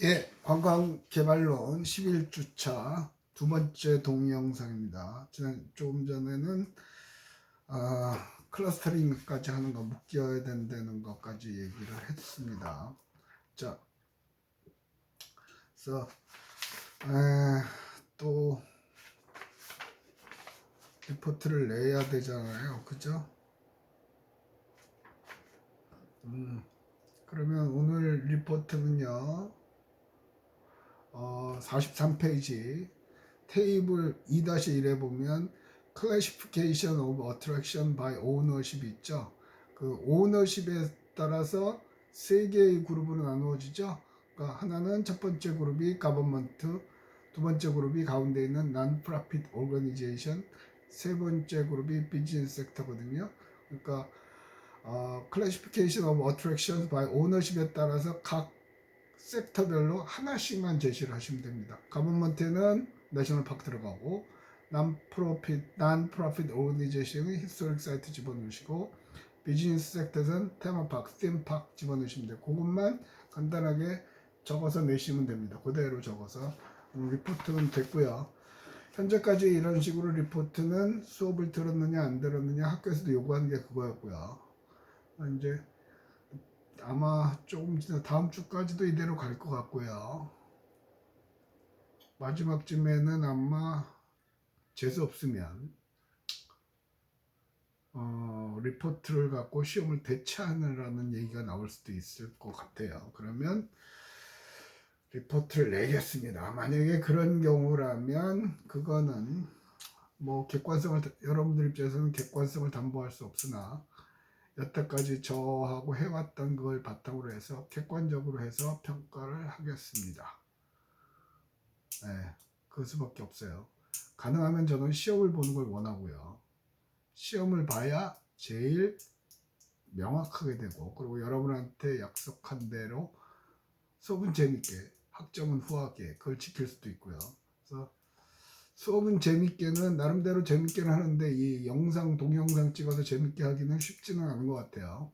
예, 관광개발론 11주차 두 번째 동영상입니다. 조금 전에는 클러스터링까지 하는 거 묶여야 된다는 것까지 얘기를 했습니다. 자, 그래서 또 리포트를 내야 되잖아요, 그죠? 그러면 오늘 리포트는요, 43페이지 테이블 2-1에 보면 Classification of Attraction by Ownership 있죠. 그 Ownership에 따라서 세 개의 그룹으로 나누어지죠. 그러니까 하나는 첫 번째 그룹이 Government, 두 번째 그룹이 가운데 있는 Non-Profit Organization, 세 번째 그룹이 Business Sector거든요. 그러니까 Classification of Attraction by Ownership에 따라서 각 섹터별로 하나씩만 제시를 하시면 됩니다. 가버먼트는 내셔널 파크 들어가고 non-profit organization은 히스토릭 사이트 집어넣으시고 비즈니스 섹터는 테마파크, 팀파크 집어넣으시면 돼요. 그것만 간단하게 적어서 내시면 됩니다. 그대로 적어서 리포트는 됐고요. 현재까지 이런 식으로 리포트는 수업을 들었느냐 안 들었느냐 학교에서도 요구하는 게 그거였고요. 이제 아마 조금 지나 다음 주까지도 이대로 갈 것 같고요. 마지막쯤에는 아마 재수 없으면 리포트를 갖고 시험을 대체하느라는 얘기가 나올 수도 있을 것 같아요. 그러면 리포트를 내겠습니다. 만약에 그런 경우라면 그거는 뭐 객관성을 여러분들 입장에서는 객관성을 담보할 수 없으나 여태까지 저하고 해왔던 걸 바탕으로 해서 객관적으로 해서 평가를 하겠습니다. 네, 그 수밖에 없어요. 가능하면 저는 시험을 보는 걸 원하고요. 시험을 봐야 제일 명확하게 되고, 그리고 여러분한테 약속한 대로 수업은 재밌게, 학점은 후하게 그걸 지킬 수도 있고요. 그래서 수업은 재밌게는 나름대로 재밌게는 하는데 이 영상 동영상 찍어서 재밌게 하기는 쉽지는 않은 것 같아요.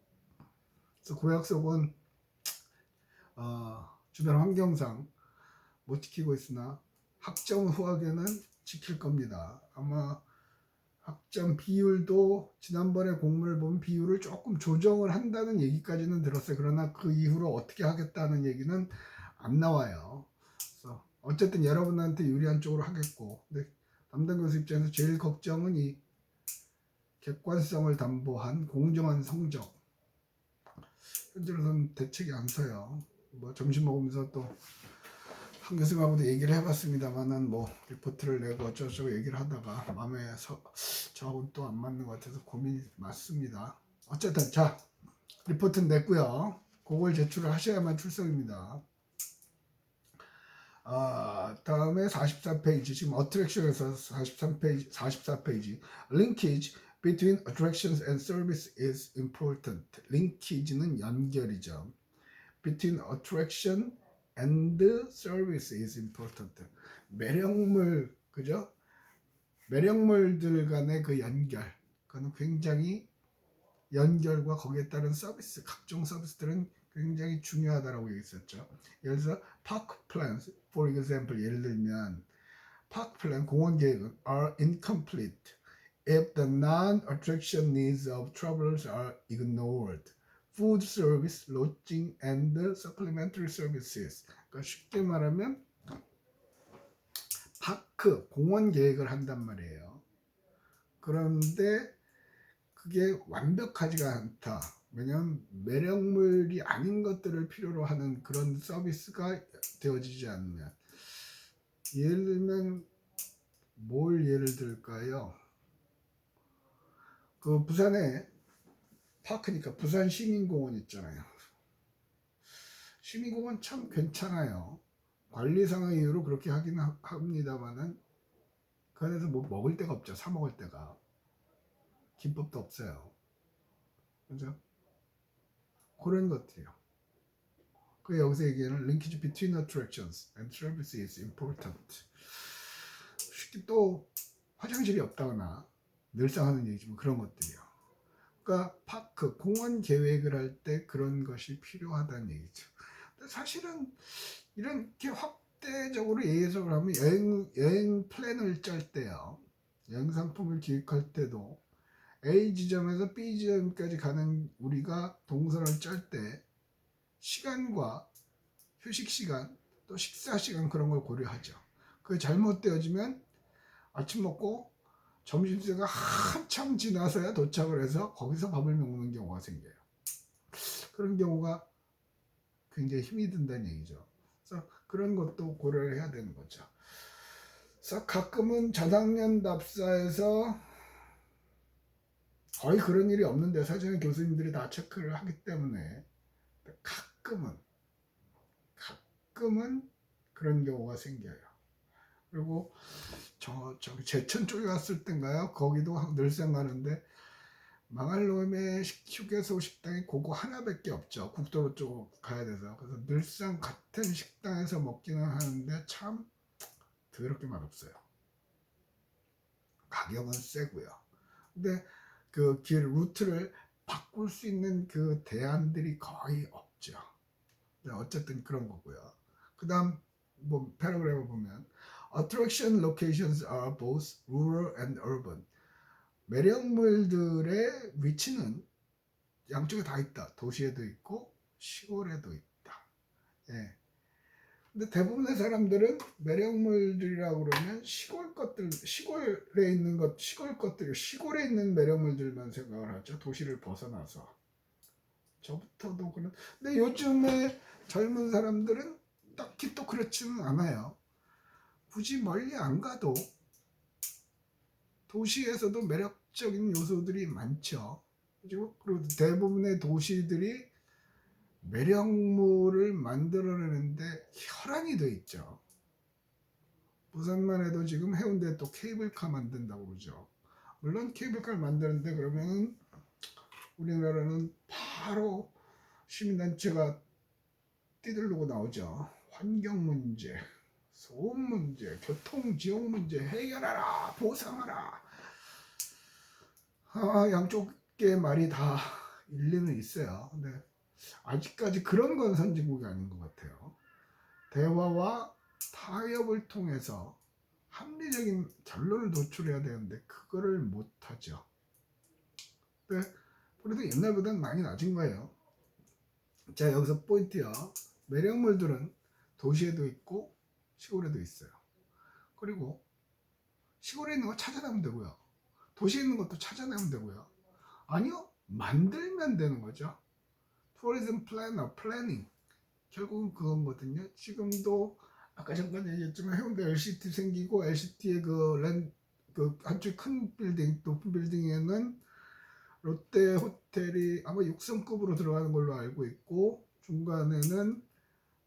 그래서 그 약속은 주변 환경상 못 지키고 있으나 학점 후하게는 지킬 겁니다. 아마 학점 비율도 지난번에 공문을 보면 비율을 조금 조정을 한다는 얘기까지는 들었어요. 그러나 그 이후로 어떻게 하겠다는 얘기는 안 나와요. 그래서 어쨌든 여러분한테 유리한 쪽으로 하겠고, 근데 담당 교수 입장에서 제일 걱정은 이 객관성을 담보한 공정한 성적. 현재로서는 대책이 안 서요. 뭐 점심 먹으면서 또 한 교수님하고도 얘기를 해봤습니다만은 뭐 리포트를 내고 어쩌고저쩌고 얘기를 하다가 마음에 저하고는 또 안 맞는 것 같아서 고민이 많습니다. 어쨌든 자 리포트는 냈고요. 그걸 제출을 하셔야만 출석입니다. 다음에 44페이지 지금 어트랙션에서 44페이지 Linkage between attractions and service is important. 링키지는 연결이죠. Between attraction and service is important. 매력물, 그죠? 매력물들 간의 그 연결, 그건 굉장히 연결과 거기에 따른 서비스, 각종 서비스들은 굉장히 중요하다라고 얘기했었죠. 예를 들어서 park plans, for example, 예를 들면 park plan, 공원 계획은 are incomplete if the non-attraction needs of travelers are ignored. food service, lodging, and supplementary services. 그러니까 쉽게 말하면 파크, 공원 계획을 한단 말이에요. 그런데 그게 완벽하지가 않다. 왜냐하면 매력물이 아닌 것들을 필요로 하는 그런 서비스가 되어지지 않으면, 예를 들면 뭘 예를 들까요? 그 부산에 파크니까 부산 시민공원 있잖아요. 시민공원 참 괜찮아요. 관리상의 이유로 그렇게 하긴 합니다만은 그 안에서 뭐 먹을 데가 없죠. 사 먹을 데가. 김밥도 없어요. 그죠? 그런 것들이요. 그 여기서 얘기하는 linkage between attractions and service is important. 쉽게 또 화장실이 없다거나 늘상 하는 얘기지만 그런 것들이요. 그러니까 파크, 공원 계획을 할 때 그런 것이 필요하다는 얘기죠. 사실은 이렇게 확대적으로 예술을 하면 여행 플랜을 짤 때요, 여행 상품을 기획할 때도 A 지점에서 B 지점까지 가는 우리가 동선을 짤 때 시간과 휴식 시간 또 식사 시간 그런 걸 고려하죠. 그게 잘못되어지면 아침 먹고 점심시간가 한참 지나서야 도착을 해서 거기서 밥을 먹는 경우가 생겨요. 그런 경우가 굉장히 힘이 든다는 얘기죠. 그래서 그런 것도 고려를 해야 되는 거죠. 그래서 가끔은 저학년 답사에서 거의 그런 일이 없는데 사전에 교수님들이 다 체크를 하기 때문에 가끔은 그런 경우가 생겨요. 그리고 저기 제천 쪽에 갔을 땐가요? 거기도 늘상 가는데 망할 놈의 휴게소 식당이 그거 하나밖에 없죠. 국도로 쪽 가야 돼서. 그래서 늘상 같은 식당에서 먹기는 하는데 참 더럽게 맛없어요. 가격은 세고요. 근데 그 길 루트를 바꿀 수 있는 그 대안들이 거의 없죠. 어쨌든 그런 거고요. 그 다음 뭐 패러그래프를 보면 Attraction locations are both rural and urban. 매력물들의 위치는 양쪽에 다 있다. 도시에도 있고 시골에도 있다. 예. 근데 대부분의 사람들은 매력물들이라고 그러면 시골 것들, 시골에 있는 것, 시골에 있는 매력물들만 생각을 하죠. 도시를 벗어나서. 저부터도 그런. 근데 요즘에 젊은 사람들은 딱히 또 그렇지는 않아요. 굳이 멀리 안 가도 도시에서도 매력적인 요소들이 많죠. 그리고 대부분의 도시들이 매력물을 만들어내는데 혈안이 돼 있죠. 부산만 해도 지금 해운대에 또 케이블카 만든다고 그러죠. 물론 케이블카를 만드는데 그러면 우리나라는 바로 시민단체가 뛰들르고 나오죠. 환경 문제, 소음 문제, 교통 지역 문제 해결하라, 보상하라. 양쪽의 말이 다 일리는 있어요. 근데 아직까지 그런 건 선진국이 아닌 것 같아요. 대화와 타협을 통해서 합리적인 결론을 도출해야 되는데 그거를 못하죠. 네, 그래도 옛날보다는 많이 낮은 거예요. 자, 여기서 포인트요. 매력물들은 도시에도 있고 시골에도 있어요. 그리고 시골에 있는 거 찾아내면 되고요. 도시에 있는 것도 찾아내면 되고요. 아니요, 만들면 되는 거죠. 투어리즘 플래너, 플래닝. 결국은 그거거든요. 지금도 아까 잠깐 얘기했지만 해운대 LCT 생기고 LCT의 그 한쪽 큰 빌딩, 높은 빌딩에는 롯데 호텔이 아마 6성급으로 들어가는 걸로 알고 있고 중간에는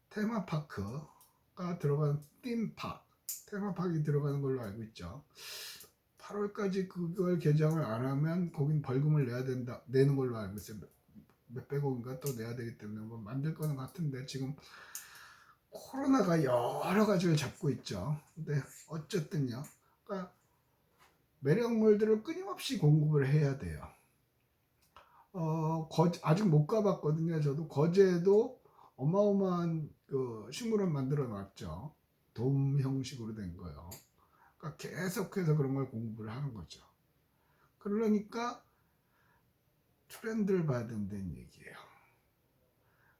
테마파크가 들어간 테마파크가 들어가는 걸로 알고 있죠. 8월까지 그걸 개장을 안 하면 거긴 벌금을 내는 걸로 알고 있어요. 몇백억인가 또 내야 되기 때문에 뭐 만들 거는 같은데 지금 코로나가 여러 가지를 잡고 있죠. 근데 어쨌든요. 그러니까 매력물들을 끊임없이 공급을 해야 돼요. 아직 못 가봤거든요. 저도 거제도 어마어마한 그 식물원 만들어 놨죠. 돔 형식으로 된 거요. 그러니까 계속해서 그런 걸 공부를 하는 거죠. 그러니까 트렌드를 봐야 된다는 얘기예요.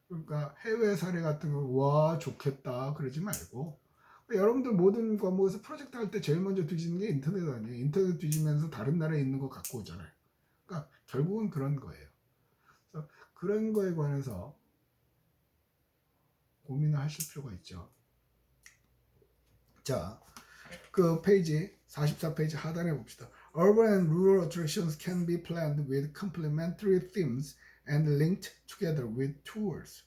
그러니까 해외 사례 같은 거 와 좋겠다 그러지 말고 여러분들 모든 과목에서 프로젝트 할 때 제일 먼저 뒤지는 게 인터넷 아니에요. 인터넷 뒤지면서 다른 나라에 있는 거 갖고 오잖아요. 그러니까 결국은 그런 거예요. 그래서 그런 거에 관해서 고민을 하실 필요가 있죠. 자, 그 페이지 44페이지 하단에 봅시다. Urban and rural attractions can be planned with complementary themes and linked together with tours.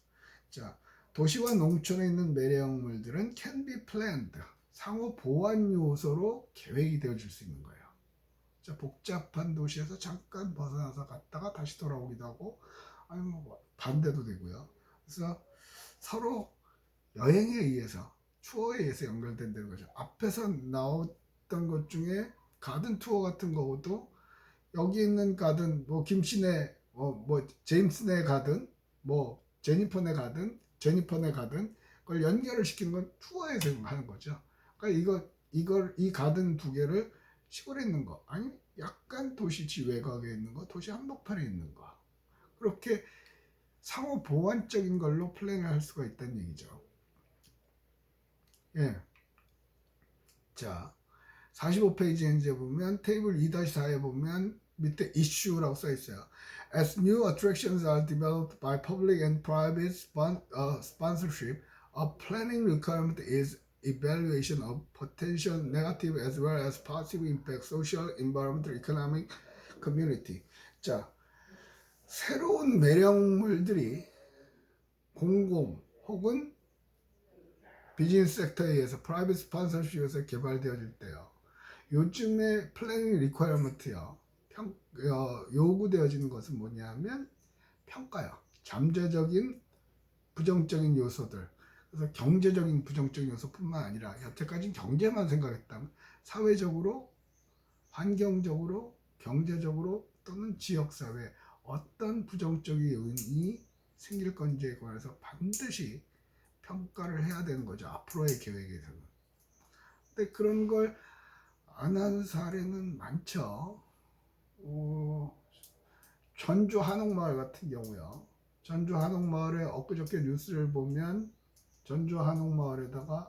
자, 도시와 농촌에 있는 매력물들은 can be planned. 상호 보완 요소로 계획이 되어질 수 있는 거예요. 자, 복잡한 도시에서 잠깐 벗어나서 갔다가 다시 돌아오기도 하고, 아니면 뭐 반대도 되고요. 그래서 서로 여행에 의해서 투어에 의해서 연결된다는 거죠. 앞에서 나왔던 것 중에 가든 투어 같은 거도 여기 있는 가든 뭐 김씨네 뭐 제임스네 가든 뭐 제니퍼네 가든 제니퍼네 가든 그걸 연결을 시키는 건 투어에서 하는 거죠. 그러니까 이 가든 두 개를 시골에 있는 거, 아니 약간 도시 지외곽에 있는 거, 도시 한복판에 있는 거, 그렇게 상호 보완적인 걸로 플랜을 할 수가 있다는 얘기죠. 예. 자, 45페이지에 이제 보면 테이블 2-4에 보면 밑에 issue라고 써 있어요. As new attractions are developed by public and private sponsorship, a planning requirement is evaluation of potential negative as well as positive impact, social, environmental, economic, community. 자, 새로운 매력물들이 공공 혹은 비즈니스 섹터에 의해서 프라이빗 스폰서십에서 개발되어질 때요. 요즘에 플래닝 리퀘어먼트요. 요구되어지는 것은 뭐냐면 평가요. 잠재적인 부정적인 요소들. 그래서 경제적인 부정적인 요소뿐만 아니라 여태까지 경제만 생각했다면 사회적으로, 환경적으로, 경제적으로 또는 지역사회 어떤 부정적인 요인이 생길 건지에 관해서 반드시 평가를 해야 되는 거죠. 앞으로의 계획에서는. 근데 그런 걸 안 하는 사례는 많죠. 전주 한옥마을 같은 경우요. 전주 한옥마을에 엊그저께 뉴스를 보면 전주 한옥마을에다가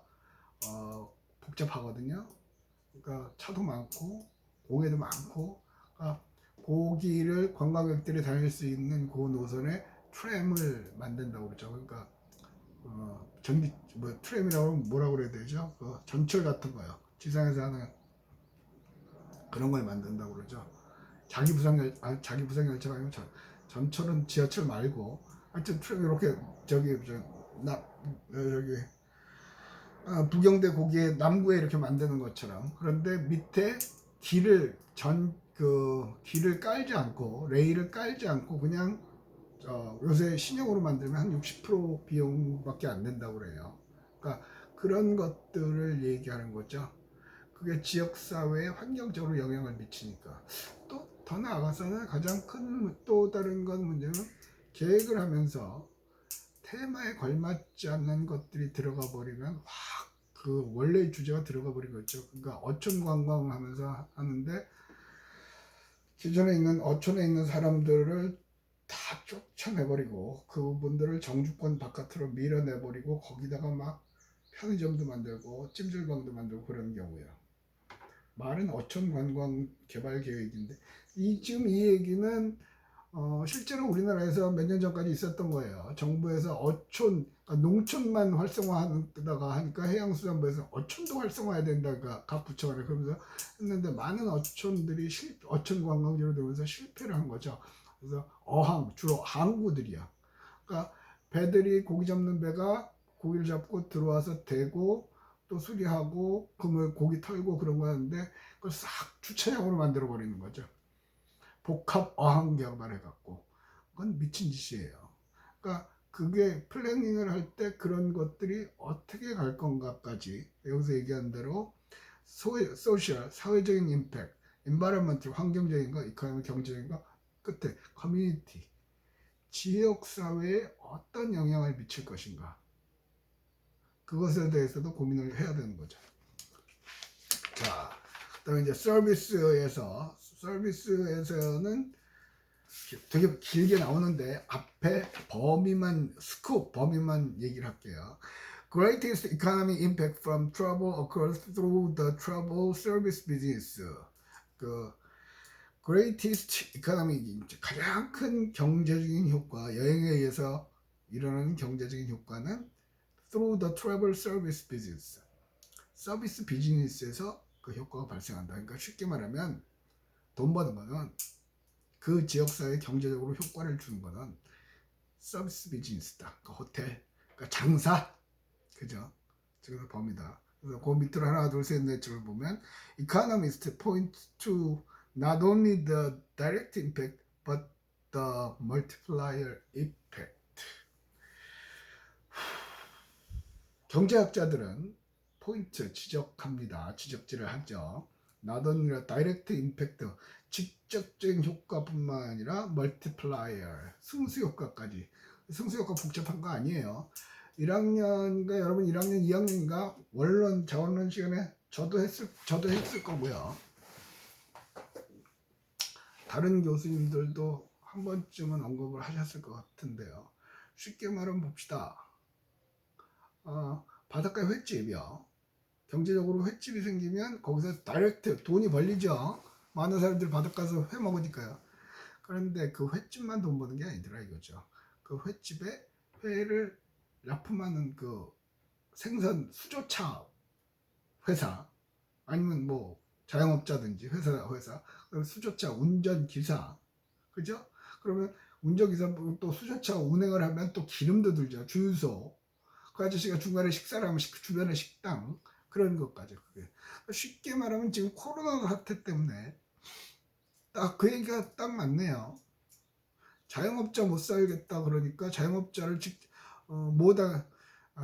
복잡하거든요. 그러니까 차도 많고 공해도 많고, 그러니까 고기를 관광객들이 다닐 수 있는 그 노선에 트램을 만든다고 그러죠. 그러니까 전기 뭐 트램이라고 하면 뭐라고 그래야 되죠? 그 전철 같은 거요. 지상에서 하는 그런 걸 만든다고 그러죠. 자기 부상 열차가 아니면 전철은 지하철 말고 하여튼 트램 이렇게 저기 부경대 고기에 남구에 이렇게 만드는 것처럼. 그런데 밑에 길을 깔지 않고 레일을 깔지 않고 그냥 요새 신형으로 만들면 한 60% 비용밖에 안 된다고 그래요. 그러니까 그런 것들을 얘기하는 거죠. 그게 지역사회에 환경적으로 영향을 미치니까. 또 더 나아가서는 가장 큰 또 다른 건 문제는 계획을 하면서 테마에 걸맞지 않는 것들이 들어가 버리면 확 그 원래의 주제가 들어가 버린 거죠. 그러니까 어촌 관광 하면서 하는데 기존에 있는 어촌에 있는 사람들을 다 쫓아내버리고 그분들을 정주권 바깥으로 밀어내버리고 거기다가 막 편의점도 만들고 찜질방도 만들고 그런 경우야. 말은 어촌 관광 개발 계획인데 지금 이 얘기는 실제로 우리나라에서 몇 년 전까지 있었던 거예요. 정부에서 어촌, 그러니까 농촌만 활성화하다가 하니까 해양수산부에서 어촌도 활성화해야 된다가 각 부처가 그러면서 했는데 많은 어촌들이 어촌 관광지로 되면서 실패를 한 거죠. 그래서 주로 항구들이야. 그러니까 배들이 고기 잡는 배가 고기를 잡고 들어와서 대고 또 수리하고 그물 고기 털고 그런 거 하는데 그걸 싹 주차장으로 만들어 버리는 거죠. 복합 어항 개발해 갖고 그건 미친 짓이에요. 그러니까 그게 플래닝을 할 때 그런 것들이 어떻게 갈 건가까지 여기서 얘기한 대로 소셜 사회적인 임팩트, 인바이러먼트 환경적인 거, 이코노미 경제적인 거, 끝에 커뮤니티 지역 사회에 어떤 영향을 미칠 것인가, 그것에 대해서도 고민을 해야 되는 거죠. 자, 그다음에 이제 서비스에서는 되게 길게 나오는데 앞에 범위만 얘기를 할게요. Greatest economic impact from travel occurs through the travel service business. 그 greatest economic, 가장 큰 경제적인 효과, 여행에 의해서 일어나는 경제적인 효과는 through the travel service business. 서비스 비즈니스에서 그 효과가 발생한다. 그러니까 쉽게 말하면 돈 버는 거는 그 지역사회에 경제적으로 효과를 주는 거는 서비스 비즈니스다. 그러니까 호텔, 그러니까 장사, 그죠? 그래서 범위다. 그래서 그 밑으로 하나, 둘, 셋, 넷 줄을 보면 economists point to not only the direct impact but the multiplier effect. 경제학자들은 포인트 지적합니다. 지적질을 하죠. not only direct impact, 직접적인 효과뿐만 아니라 multiplier, 승수 효과까지. 승수 효과 복잡한 거 아니에요. 1학년인가 여러분 1학년 2학년인가 원론 자원론 시간에 저도 했을 거고요. 다른 교수님들도 한 번쯤은 언급을 하셨을 것 같은데요. 쉽게 말하면 봅시다. 바닷가에 횟집이요. 경제적으로 횟집이 생기면 거기서 다이렉트 돈이 벌리죠. 많은 사람들이 바닷가에서 회 먹으니까요. 그런데 그 횟집만 돈 버는 게 아니더라 이거죠. 그 횟집에 회를 납품하는 그 생선 수조차 회사 아니면 뭐 자영업자든지 회사 수조차 운전기사 그죠? 그러면 운전기사 또 수조차 운행을 하면 또 기름도 들죠. 주유소 그 아저씨가 중간에 식사를 하면 주변에 식당 그런 것까지 그게 쉽게 말하면 지금 코로나 사태 때문에 딱 그 얘기가 딱 맞네요. 자영업자 못 살겠다 그러니까 자영업자를 뭐다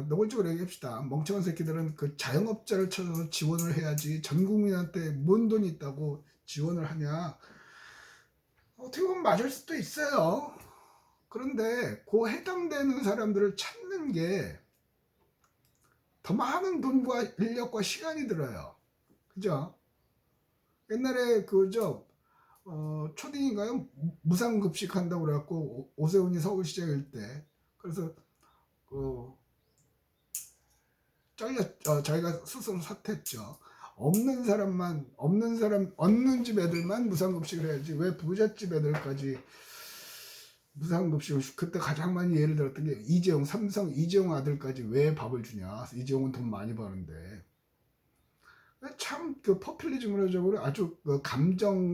노골적으로 얘기합시다. 멍청한 새끼들은 그 자영업자를 찾아서 지원을 해야지 전 국민한테 뭔 돈이 있다고 지원을 하냐. 어떻게 보면 맞을 수도 있어요. 그런데 그 해당되는 사람들을 찾는 게 더 많은 돈과 인력과 시간이 들어요. 그죠? 옛날에 초딩인가요? 무상급식 한다고 그래갖고 오세훈이 서울시장일 때 그래서 자기가 스스로 사퇴했죠. 없는 집 애들만 무상급식을 해야지 왜 부잣집 애들까지 무상급식을 그때 가장 많이 예를 들었던 게 삼성 이재용 아들까지 왜 밥을 주냐. 이재용은 돈 많이 버는데 참 그 퍼퓰리즘으로 아주 그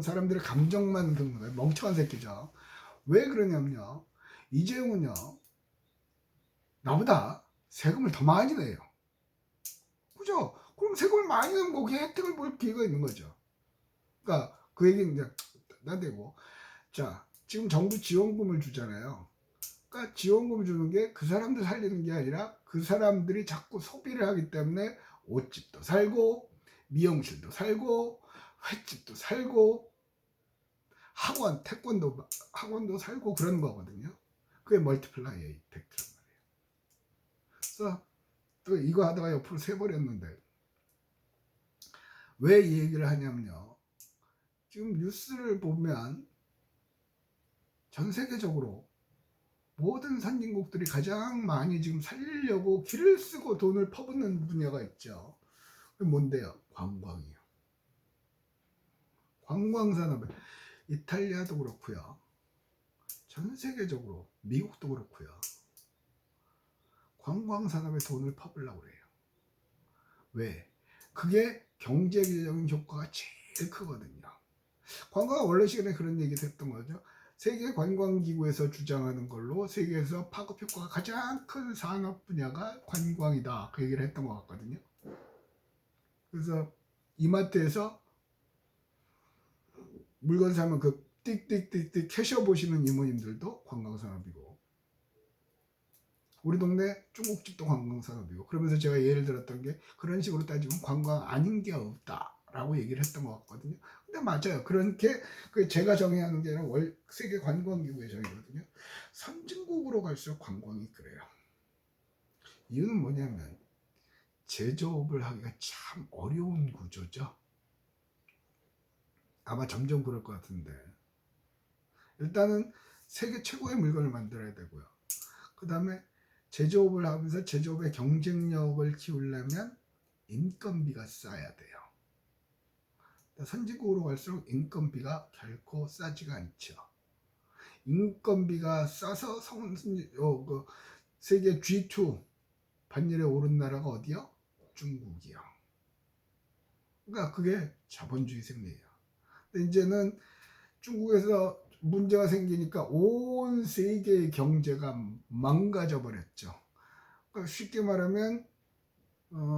사람들의 감정만 듣는 거예요. 멍청한 새끼죠. 왜 그러냐면요. 이재용은요 나보다 세금을 더 많이 내요. 그죠? 그럼 세금을 많이 내면 거기에 혜택을 볼 기회가 있는 거죠. 그러니까 그 얘기는 이제 나되고 자 지금 정부 지원금을 주잖아요. 그러니까 지원금을 주는 게 그 사람들 살리는 게 아니라 그 사람들이 자꾸 소비를 하기 때문에 옷집도 살고 미용실도 살고 횟집도 살고 태권도 학원도 살고 그런 거거든요. 그게 멀티플라이어 이펙트란 말이에요. 그래서 또 이거 하다가 옆으로 새버렸는데 왜 이 얘기를 하냐면요. 지금 뉴스를 보면 전 세계적으로 모든 선진국들이 가장 많이 지금 살리려고 기를 쓰고 돈을 퍼붓는 분야가 있죠. 그게 뭔데요? 관광이요. 관광산업. 이탈리아도 그렇고요. 전 세계적으로 미국도 그렇고요. 관광산업에 돈을 퍼부려고 그래요. 왜? 그게 경제적인 효과가 제일 크거든요. 관광은 원래 시간에 그런 얘기를 했던 거죠. 세계관광기구에서 주장하는 걸로 세계에서 파급 효과가 가장 큰 산업 분야가 관광이다. 그 얘기를 했던 것 같거든요. 그래서 이마트에서 물건 사면 그 띡띡띡띡 캐셔 보시는 이모님들도 관광산업이고 우리 동네 중국집도 관광산업이고 그러면서 제가 예를 들었던 게 그런 식으로 따지면 관광 아닌 게 없다라고 얘기를 했던 것 같거든요. 근데 맞아요. 그렇게 제가 정의하는 게 아니라 세계 관광기구의 정의거든요. 선진국으로 갈수록 관광이 그래요. 이유는 뭐냐면 제조업을 하기가 참 어려운 구조죠. 아마 점점 그럴 것 같은데 일단은 세계 최고의 물건을 만들어야 되고요. 그 다음에 제조업을 하면서 제조업의 경쟁력을 키우려면 인건비가 싸야 돼요. 선진국으로 갈수록 인건비가 결코 싸지가 않죠. 인건비가 싸서 세계 G2 반열에 오른 나라가 어디요? 중국이요. 그러니까 그게 자본주의 생리예요. 근데 이제는 중국에서 문제가 생기니까 온 세계의 경제가 망가져 버렸죠. 그러니까 쉽게 말하면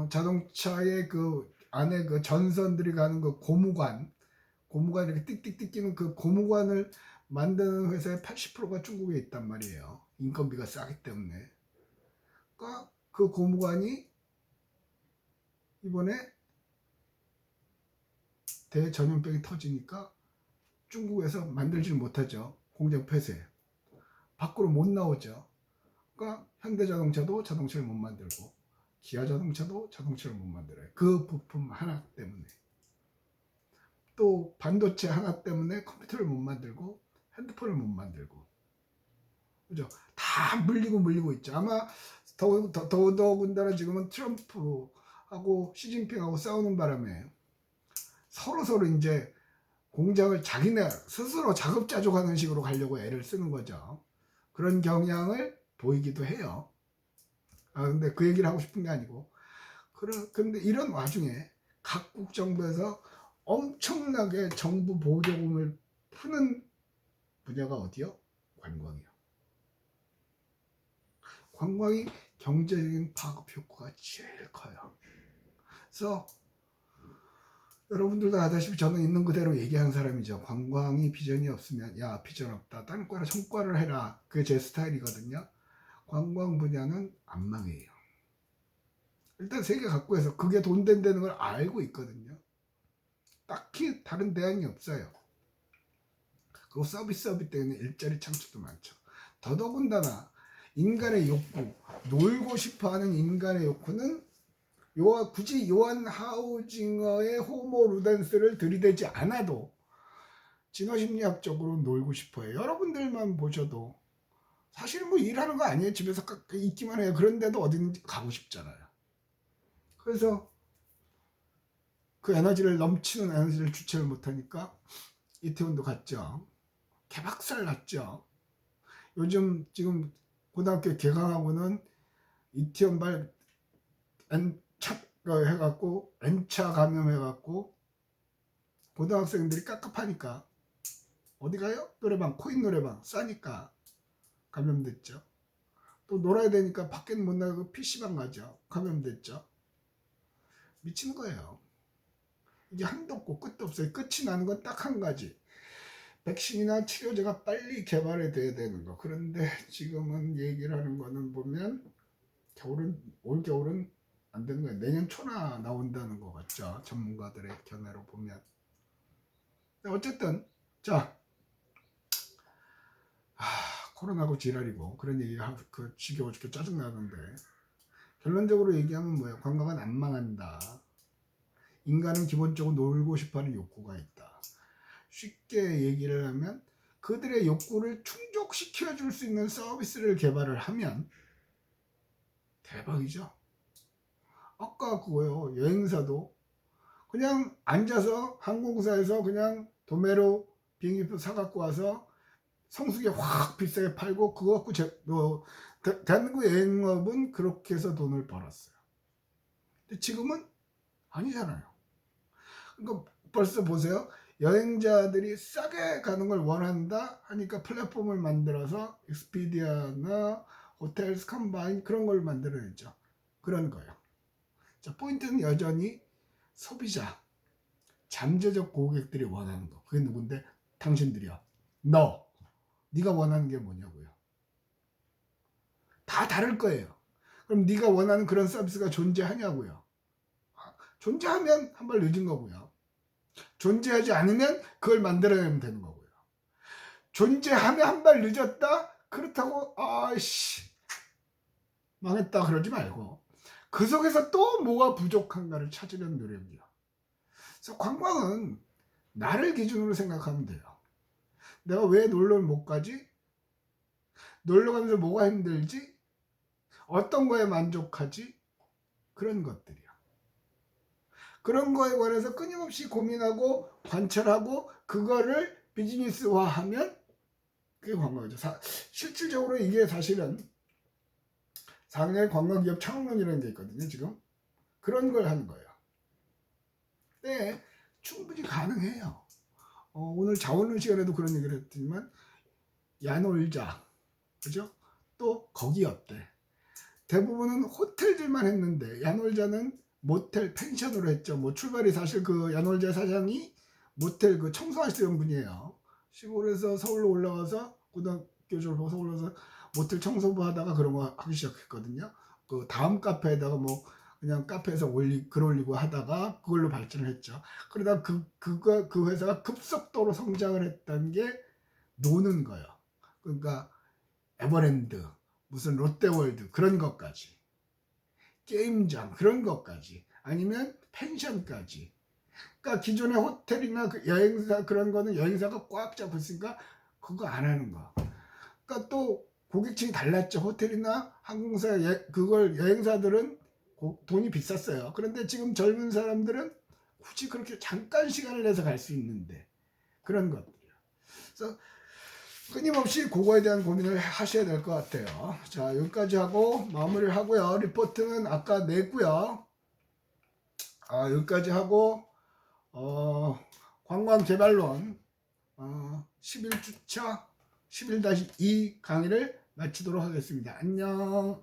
자동차의 그 안에 그 전선들이 가는 그 고무관 이렇게 띡띡띡 끼는 그 고무관을 만드는 회사의 80%가 중국에 있단 말이에요. 인건비가 싸기 때문에. 그러니까 그 고무관이 이번에 대전염병이 터지니까 중국에서 만들지를 못하죠. 공장 폐쇄. 밖으로 못 나오죠. 그러니까 현대자동차도 자동차를 못 만들고 기아자동차도 자동차를 못 만들어요. 그 부품 하나 때문에. 또 반도체 하나 때문에 컴퓨터를 못 만들고 핸드폰을 못 만들고, 그죠? 다 물리고 있죠. 아마 더군다나 지금은 트럼프하고 시진핑하고 싸우는 바람에 서로 이제 공장을 자기네 스스로 자급자족하는 식으로 가려고 애를 쓰는 거죠. 그런 경향을 보이기도 해요. 근데 그 얘기를 하고 싶은 게 아니고, 근데 이런 와중에 각국 정부에서 엄청나게 정부 보조금을 푸는 분야가 어디요? 관광이요. 관광이 경제적인 파급 효과가 제일 커요. 그래서 여러분들도 아다시피 저는 있는 그대로 얘기하는 사람이죠. 관광이 비전이 없으면 야 비전 없다, 딴과라 성과를 해라. 그게 제 스타일이거든요. 관광 분야는 안 망해요. 일단 세계 각국에서 그게 돈 된다는 걸 알고 있거든요. 딱히 다른 대안이 없어요. 그리고 서비스업이 때문에 일자리 창출도 많죠. 더더군다나 인간의 욕구, 놀고 싶어하는 인간의 욕구는 굳이 요한 하우징어의 호모 루덴스를 들이대지 않아도 진화심리학적으로 놀고 싶어요. 여러분들만 보셔도 사실은 뭐 일하는 거 아니에요. 집에서 있기만 해요. 그런데도 어디든지 가고 싶잖아요. 그래서 그 넘치는 에너지를 주체를 못하니까 이태원도 갔죠. 개박살 났죠. 요즘 지금 고등학교 개강하고는 이태원발 N차 해갖고 N차 감염해갖고 고등학생들이 깝깝하니까 어디 가요? 노래방, 코인 노래방 싸니까 감염됐죠. 또 놀아야 되니까 밖에는 못 나가고 PC방 가죠. 감염됐죠. 미친 거예요. 이게 한도 없고 끝도 없어요. 끝이 나는 건 딱 한 가지. 백신이나 치료제가 빨리 개발이 돼야 되는 거. 그런데 지금은 얘기를 하는 거는 보면 올 겨울은 안 되는 거예요. 내년 초나 나온다는 거 같죠. 전문가들의 견해로 보면. 어쨌든 자, 코로나고 지랄이고 그런 얘기가 지겨워 죽게 짜증나는데 결론적으로 얘기하면 뭐예요? 관광은 안 망한다. 인간은 기본적으로 놀고 싶어하는 욕구가 있다. 쉽게 얘기를 하면 그들의 욕구를 충족시켜 줄 수 있는 서비스를 개발을 하면 대박이죠. 아까 그거요. 여행사도 그냥 앉아서 항공사에서 그냥 도매로 비행기표 사갖고 와서 성수기 확 비싸게 팔고 그거 갖고 대한민국 여행업은 그렇게 해서 돈을 벌었어요. 근데 지금은 아니잖아요. 그러니까 벌써 보세요. 여행자들이 싸게 가는 걸 원한다 하니까 플랫폼을 만들어서 익스피디아나 호텔스 컴바인 그런 걸 만들어냈죠. 그런 거예요. 자, 포인트는 여전히 소비자, 잠재적 고객들이 원하는 거. 그게 누군데? 당신들이야. 네가 원하는 게 뭐냐고요. 다 다를 거예요. 그럼 네가 원하는 그런 서비스가 존재하냐고요. 존재하면 한 발 늦은 거고요. 존재하지 않으면 그걸 만들어내면 되는 거고요. 존재하면 한 발 늦었다? 그렇다고 망했다 그러지 말고 그 속에서 또 뭐가 부족한가를 찾으려는 노력이요. 그래서 관광은 나를 기준으로 생각하면 돼요. 내가 왜 놀러를 못 가지? 놀러 가면서 뭐가 힘들지? 어떤 거에 만족하지? 그런 것들이요. 그런 거에 관해서 끊임없이 고민하고 관찰하고 그거를 비즈니스화하면 그게 관광이죠. 실질적으로 이게 사실은 상해 관광기업 창업론이라는 게 있거든요. 지금 그런 걸 하는 거예요. 네, 충분히 가능해요. 오늘 자원론 시간에도 그런 얘기를 했지만 야놀자, 그죠? 또 거기 어때? 대부분은 호텔들만 했는데 야놀자는 모텔 펜션으로 했죠. 뭐 출발이 사실 그 야놀자 사장이 모텔 그 청소하시던 분이에요. 시골에서 서울로 올라와서 고등학교 졸업하고 서울로 와서 모텔 청소부 하다가 그런 거 하기 시작했거든요. 그 다음 카페에다가 뭐 그냥 카페에서 글 올리고 하다가 그걸로 발전을 했죠. 그러다 그 회사가 급속도로 성장을 했던 게 노는 거예요. 그러니까 에버랜드, 무슨 롯데월드 그런 것까지, 게임장 그런 것까지, 아니면 펜션까지. 그러니까 기존의 호텔이나 그 여행사 그런 거는 여행사가 꽉 잡고 있으니까 그거 안 하는 거. 그러니까 또 고객층이 달랐죠. 호텔이나 항공사 그걸 여행사들은 돈이 비쌌어요. 그런데 지금 젊은 사람들은 굳이 그렇게 잠깐 시간을 내서 갈 수 있는데 그런 것들이요. 그래서 끊임없이 그거에 대한 고민을 하셔야 될 것 같아요. 자, 여기까지 하고 마무리를 하고요. 리포트는 아까 냈고요. 여기까지 하고 관광개발론 11주차 11-2 강의를 마치도록 하겠습니다. 안녕.